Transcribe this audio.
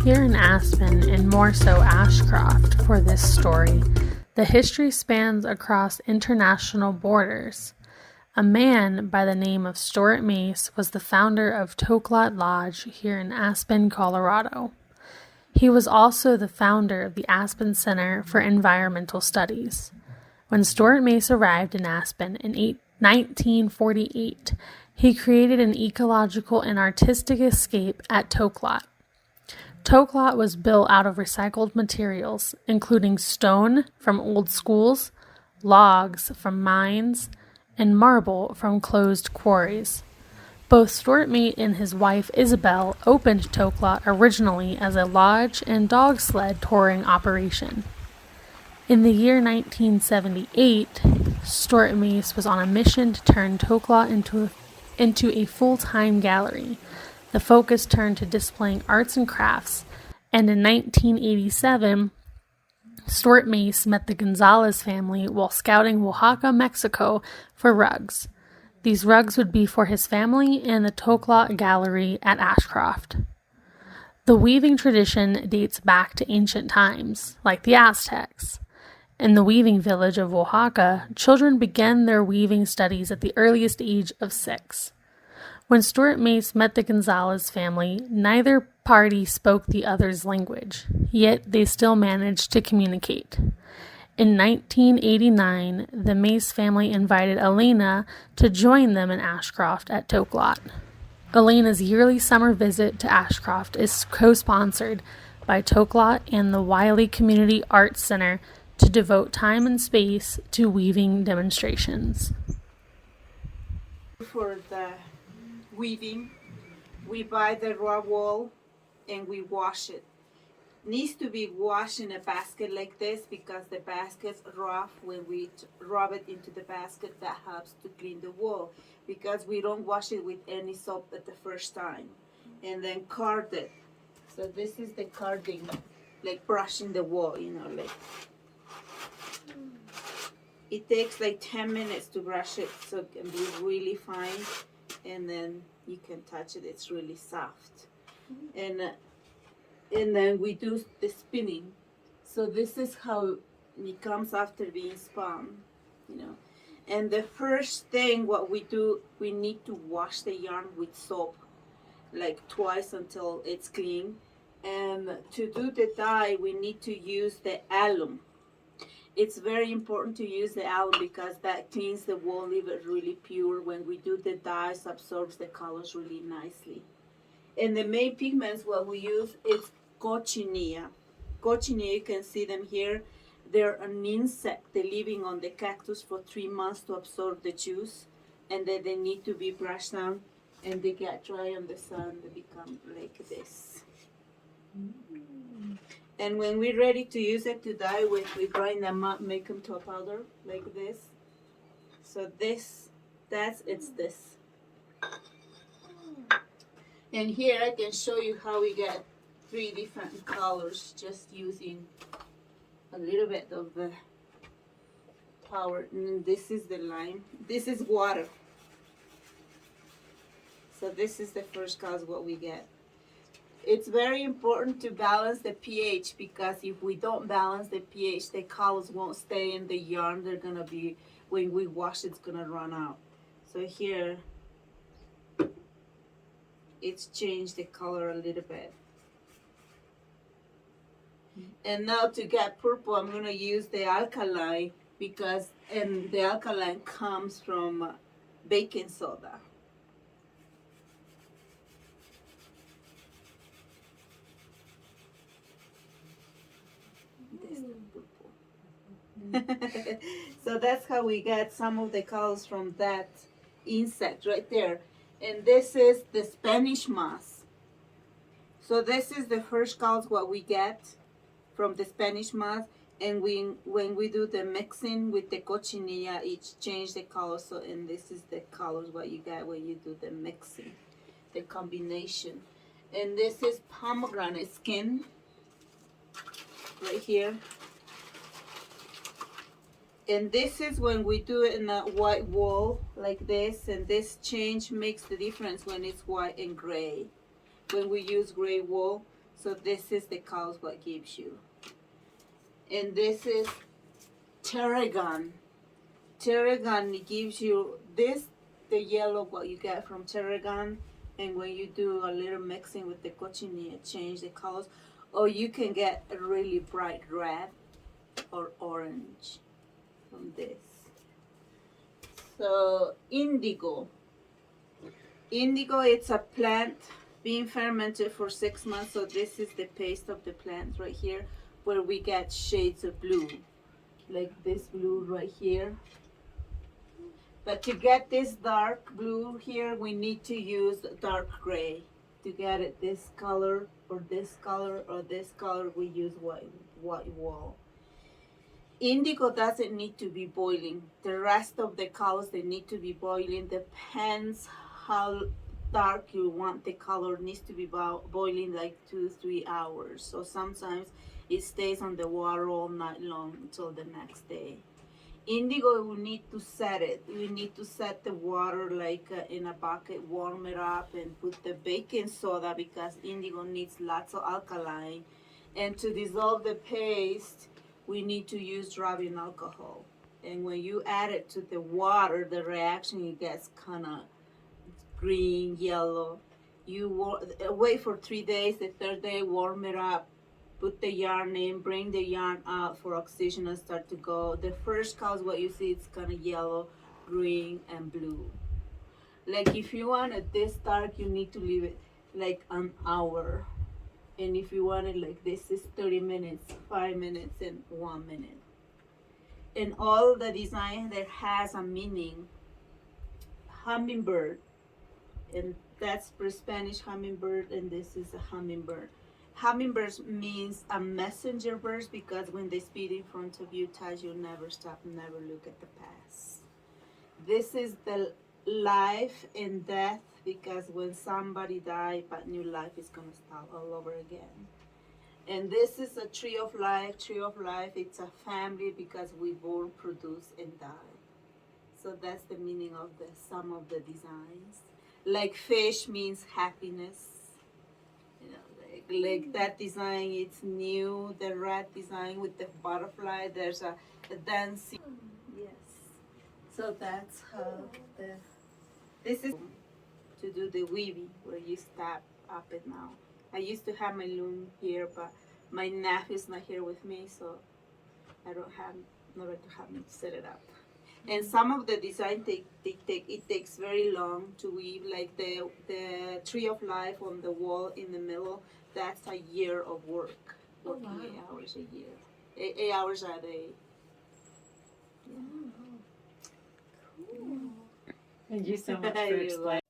Here in Aspen, and more so Ashcroft, for this story, the history spans across international borders. A man by the name of Stuart Mace was the founder of Toklot Lodge here in Aspen, Colorado. He was also the founder of the Aspen Center for Environmental Studies. When Stuart Mace arrived in Aspen in 1948, he created an ecological and artistic escape at Toklot. Toklot was built out of recycled materials, including stone from old schools, logs from mines, and marble from closed quarries. Both Stuart Mace and his wife Isabel opened Toklot originally as a lodge and dog sled touring operation. In the year 1978, Stuart Mace was on a mission to turn Toklot into a full-time gallery. The focus turned to displaying arts and crafts, and in 1987, Stuart Mace met the Gonzalez family while scouting Oaxaca, Mexico for rugs. These rugs would be for his family and the Toklot Gallery at Ashcroft. The weaving tradition dates back to ancient times, like the Aztecs. In the weaving village of Oaxaca, children began their weaving studies at the earliest age of 6. When Stuart Mace met the Gonzalez family, neither party spoke the other's language, yet they still managed to communicate. In 1989, the Mace family invited Elena to join them in Ashcroft at Toklot. Elena's yearly summer visit to Ashcroft is co-sponsored by Toklot and the Wiley Community Arts Center to devote time and space to weaving demonstrations. For the weaving, we buy the raw wool and we wash it. Needs to be washed in a basket like this because the basket's rough. When we rub it into the basket, that helps to clean the wool, because we don't wash it with any soap at the first time. And then card it. So this is the carding, like brushing the wool, like. It takes like 10 minutes to brush it, so it can be really fine, and then you can touch it. It's really soft. And then we do the spinning. So this is how it comes after being spun, And the first thing what we do, we need to wash the yarn with soap, like twice until it's clean. And to do the dye, we need to use the alum. It's very important to use the alum because that cleans the wool, leave it really pure. When we do the dyes, absorbs the colors really nicely. And the main pigments what we use is cochinilla. Cochinilla, you can see them here. They're an insect. They're living on the cactus for 3 months to absorb the juice. And then they need to be brushed down, and they get dry on the sun. They become like this. And when we're ready to use it to dye with, we grind them up, make them to a powder like this. So it's this. And here I can show you how we get 3 different colors just using a little bit of the powder. And this is the lime. This is water. So this is the first color what we get. It's very important to balance the pH, because if we don't balance the pH, the colors won't stay in the yarn. They're going to be, when we wash, it's going to run out. So here, it's changed the color a little bit. And now to get purple, I'm going to use the alkaline, and the alkaline comes from baking soda. So that's how we get some of the colors from that insect right there. And this is the Spanish moss. So this is the first colors what we get from the Spanish moss. And when we do the mixing with the cochinilla, it changes the color. So, and this is the colors what you get when you do the mixing, the combination. And this is pomegranate skin right here. And this is when we do it in a white wool like this, and this change makes the difference when it's white and gray, when we use gray wool. So this is the colors what gives you. And this is tarragon. Tarragon gives you this, the yellow what you get from tarragon, and when you do a little mixing with the cochinilla, change the colors, or you can get a really bright red or orange from this. So indigo. Indigo, it's a plant being fermented for 6 months. So this is the paste of the plant right here, where we get shades of blue, like this blue right here. But to get this dark blue here, we need to use dark gray. To get it this color or this color or this color, we use white wool. Indigo doesn't need to be boiling. The rest of the colors, they need to be boiling. Depends how dark you want the color. Needs to be boiling like 2-3 hours. So sometimes it stays on the water all night long until the next day. Indigo, we need to set it. We need to set the water like in a bucket, warm it up, and put the baking soda because indigo needs lots of alkaline. And to dissolve the paste, we need to use rubbing alcohol. And when you add it to the water, the reaction, it gets kind of green, yellow. You wait for 3 days. The third day, warm it up. Put the yarn in, bring the yarn out for oxygen and start to go. The first colors, what you see, it's kind of yellow, green, and blue. Like if you want it this dark, you need to leave it like an hour. And if you want it like this, is 30 minutes, 5 minutes, and 1 minute. And all the design that has a meaning. Hummingbird, and that's for Spanish hummingbird, and this is a hummingbird. Hummingbirds means a messenger bird because when they speed in front of you, Taj, you never stop, never look at the past. This is the life and death because when somebody dies, but new life is going to start all over again. And this is a tree of life. Tree of life, it's a family because we born, produce, and die. So that's the meaning of some of the designs. Like fish means happiness. Like that design, it's new. The red design with the butterfly, there's a dancing. Yes. So that's how this is to do the weaving where you step up and down. I used to have my loom here, but my nephew's not here with me, so I don't have nobody to help me set it up. And some of the design it takes very long to weave, like the tree of life on the wall in the middle. That's a year of work, working 8 hours a year, 8 hours a day. Yeah. Thank you so much for explaining.